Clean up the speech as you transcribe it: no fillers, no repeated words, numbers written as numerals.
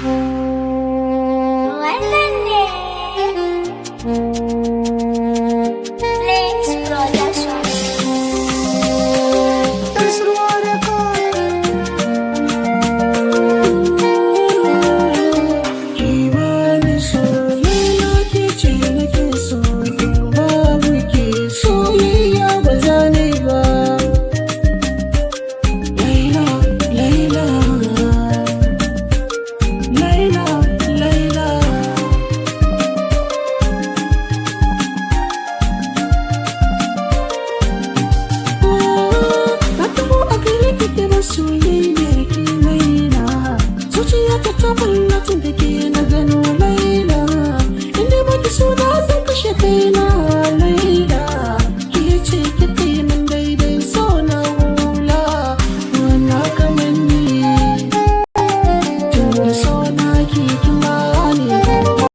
Wannan ne Flex Production. Soyayyar ki laila, zuciya ta tabbatar da ke na gano laila.